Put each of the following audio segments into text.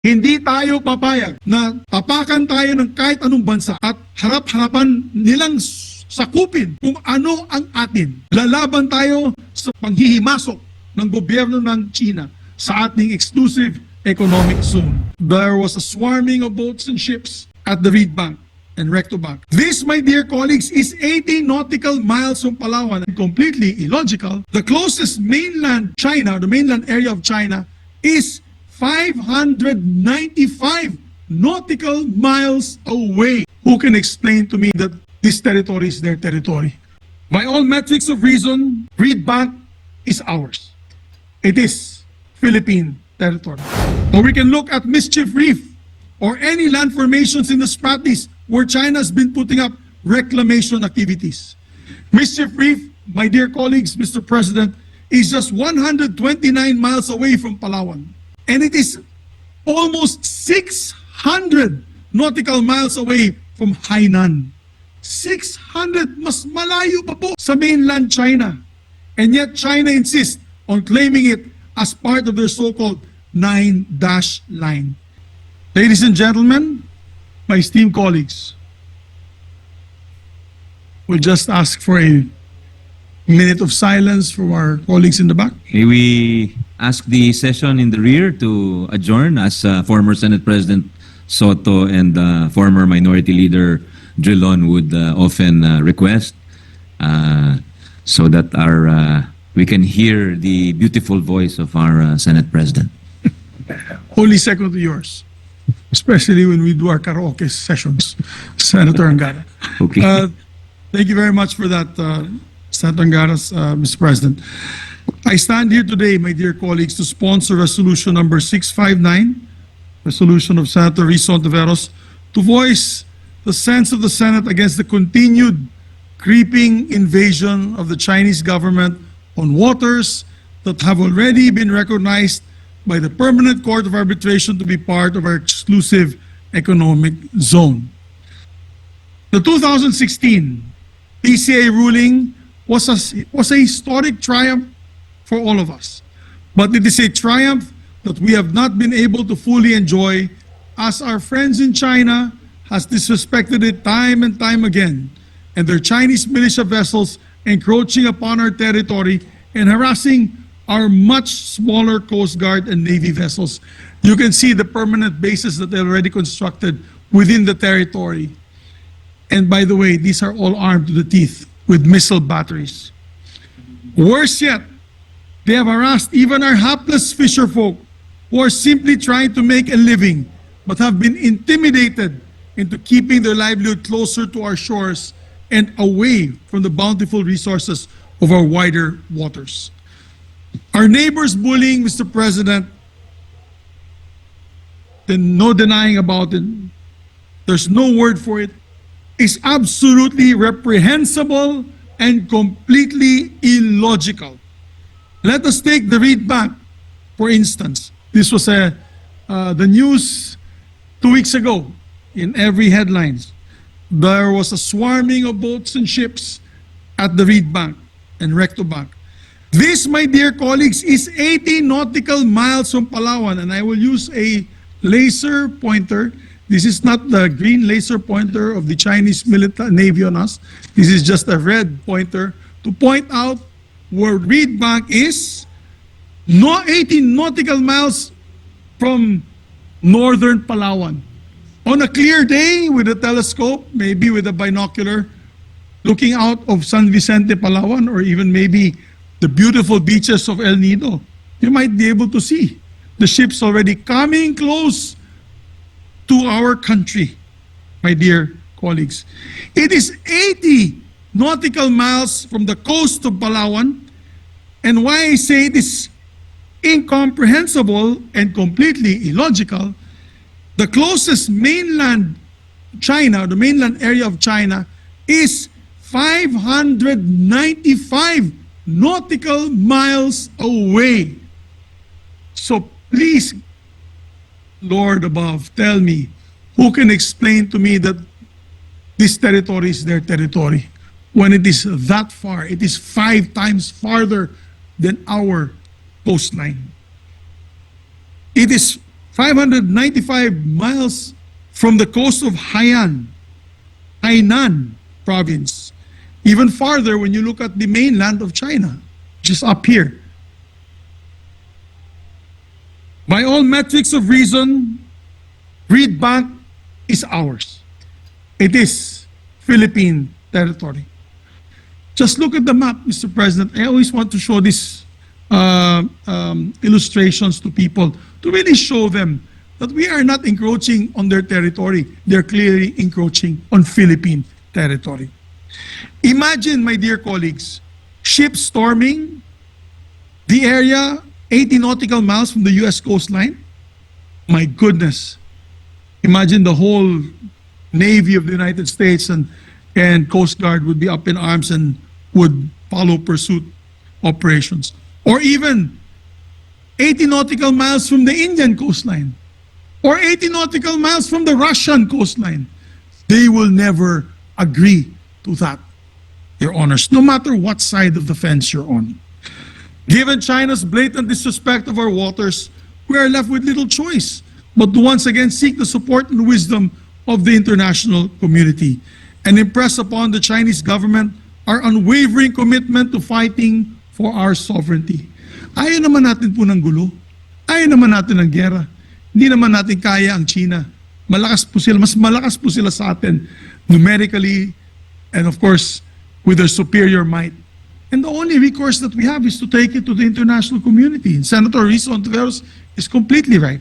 Hindi tayo papayag na tapakan tayo ng kahit anong bansa at harap-harapan nilang sakupin kung ano ang atin. Lalaban tayo sa panghihimasok ng gobyerno ng China sa ating exclusive economic zone. There was a swarming of boats and ships at the Reed Bank and Recto Bank. This, my dear colleagues, is 80 nautical miles from Palawan and completely illogical. The closest mainland China, the mainland area of China, is 595 nautical miles away. Who can explain to me that this territory is their territory? By all metrics of reason, Reed Bank is ours. It is Philippine territory. Or we can look at Mischief Reef or any land formations in the Spratlys where China has been putting up reclamation activities. Mischief Reef, my dear colleagues, Mr. President, is just 129 miles away from Palawan. And it is almost 600 nautical miles away from Hainan. 600, mas malayo pa po sa mainland China. And yet China insists on claiming it as part of their so-called 9-dash line. Ladies and gentlemen, my esteemed colleagues, we'll just ask for a minute of silence from our colleagues in the back. May we ask the session in the rear to adjourn as former Senate President Soto and former Minority Leader Drilon would often request so that we can hear the beautiful voice of our Senate President. Only second to yours, especially when we do our karaoke sessions, Senator Angara. Okay. Thank you very much for that, Senator Angara, Mr. President. I stand here today, my dear colleagues, to sponsor resolution number 659, resolution of Senator Rizzo Ontiveros, to voice the sense of the Senate against the continued creeping invasion of the Chinese government on waters that have already been recognized by the Permanent Court of Arbitration to be part of our exclusive economic zone. The 2016 PCA ruling was a historic triumph for all of us. But it is a triumph that we have not been able to fully enjoy as our friends in China has disrespected it time and time again, and their Chinese militia vessels encroaching upon our territory and harassing our much smaller Coast Guard and Navy vessels. You can see the permanent bases that they already constructed within the territory. And by the way, these are all armed to the teeth with missile batteries. Worse yet, they have harassed even our hapless fisherfolk who are simply trying to make a living but have been intimidated into keeping their livelihood closer to our shores and away from the bountiful resources of our wider waters. Our neighbors bullying, Mr. President, then no denying about it, there's no word for it, is absolutely reprehensible and completely illogical. Let us take the Reed Bank, for instance. This was the news 2 weeks ago in every headlines. There was a swarming of boats and ships at the Reed Bank and Recto Bank. This, my dear colleagues, is 80 nautical miles from Palawan, and I will use a laser pointer. This is not the green laser pointer of the Chinese military Navy on us. This is just a red pointer to point out where Reed Bank is, 80 nautical miles from northern Palawan. On a clear day with a telescope, maybe with a binocular, looking out of San Vicente, Palawan, or even maybe the beautiful beaches of El Nido, you might be able to see the ships already coming close to our country, my dear colleagues. It is 80 nautical miles from the coast of Palawan, and why I say it is incomprehensible and completely illogical, the closest mainland China, the mainland area of China, is 595 nautical miles away. So please, Lord above, tell me, who can explain to me that this territory is their territory when it is that far? It is 5 times farther than our coastline. It is 595 miles from the coast of Hainan province. Even farther when you look at the mainland of China, just up here. By all metrics of reason, Reed Bank is ours. It is Philippine territory. Just look at the map, Mr. President. I always want to show these illustrations to people to really show them that we are not encroaching on their territory. They're clearly encroaching on Philippine territory. Imagine, my dear colleagues, ships storming the area 80 nautical miles from the U.S. coastline. My goodness. Imagine the whole Navy of the United States and Coast Guard would be up in arms and would follow pursuit operations. Or even 80 nautical miles from the Indian coastline. Or 80 nautical miles from the Russian coastline. They will never agree to that, Your Honors, no matter what side of the fence you're on. Given China's blatant disrespect of our waters, we are left with little choice but to once again seek the support and wisdom of the international community and impress upon the Chinese government our unwavering commitment to fighting for our sovereignty. Ayaw naman natin po ng gulo. Ayaw naman natin ng gera. Hindi naman natin kaya ang China. Malakas po sila, mas malakas po sila sa atin numerically and of course with their superior might. And the only recourse that we have is to take it to the international community. And Senator Rizzo Ontiveros is completely right.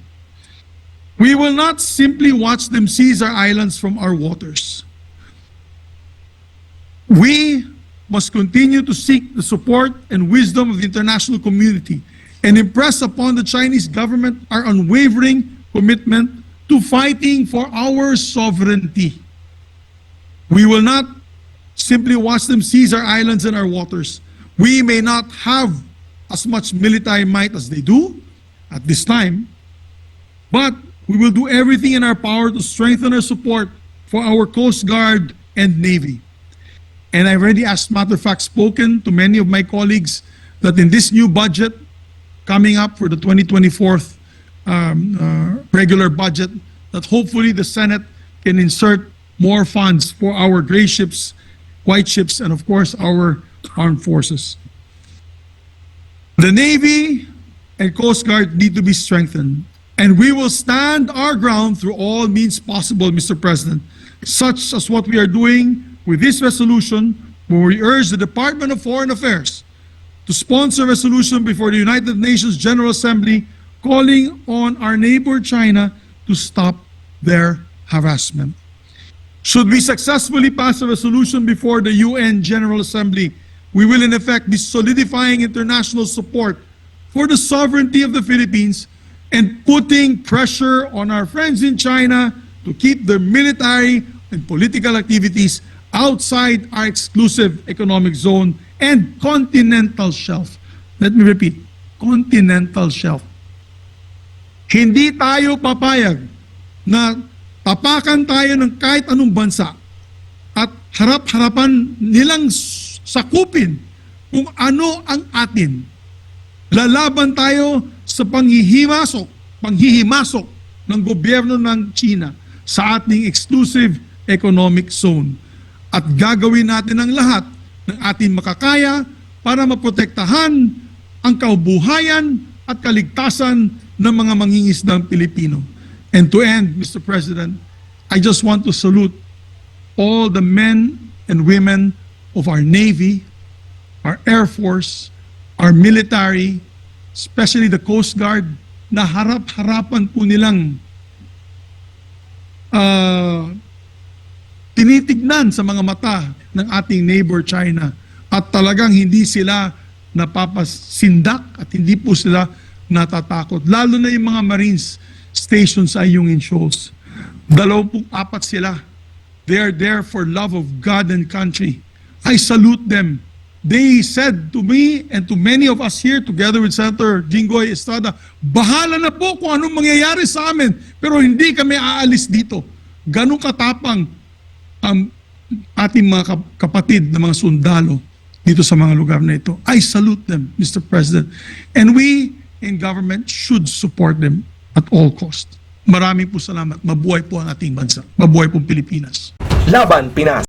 We will not simply watch them seize our islands from our waters. We must continue to seek the support and wisdom of the international community and impress upon the Chinese government our unwavering commitment to fighting for our sovereignty. We will not simply watch them seize our islands and our waters. We may not have as much military might as they do at this time, but we will do everything in our power to strengthen our support for our Coast Guard and Navy. And I've already, as a matter of fact, spoken to many of my colleagues that in this new budget coming up for the 2024 regular budget, that hopefully the Senate can insert more funds for our gray ships, white ships, and of course our armed forces. The Navy and Coast Guard need to be strengthened, and we will stand our ground through all means possible, Mr. President, such as what we are doing with this resolution, where we urge the Department of Foreign Affairs to sponsor a resolution before the United Nations General Assembly calling on our neighbor China to stop their harassment. Should we successfully pass a resolution before the UN General Assembly, we will in effect be solidifying international support for the sovereignty of the Philippines and putting pressure on our friends in China to keep their military and political activities outside our exclusive economic zone and continental shelf. Let me repeat, continental shelf. Hindi tayo papayag na tapakan tayo ng kahit anong bansa at harap-harapan nilang sakupin kung ano ang atin. Lalaban tayo sa panghihimasok ng gobyerno ng China sa ating exclusive economic zone. At gagawin natin ang lahat ng ating makakaya para maprotektahan ang kabuhayan at kaligtasan ng mga mangingisdang Pilipino. And to end, Mr. President, I just want to salute all the men and women of our Navy, our Air Force, our military, especially the Coast Guard, na harap-harapan po nilang tinitignan sa mga mata ng ating neighbor China at talagang hindi sila napapasindak at hindi po sila natatakot. Lalo na yung mga Marines stationed sa AYUNGIN Shoals. 24 sila. They are there for love of God and country. I salute them. They said to me and to many of us here together with Senator Jinggoy Estrada, bahala na po kung anong mangyayari sa amin, pero hindi kami aalis dito. Ganun katapang ang ating mga kapatid na mga sundalo dito sa mga lugar na ito. I salute them, Mr. President. And we in government should support them. at all cost. Maraming po salamat. Mabuhay po ang ating bansa. Mabuhay po Pilipinas. Laban Pinas.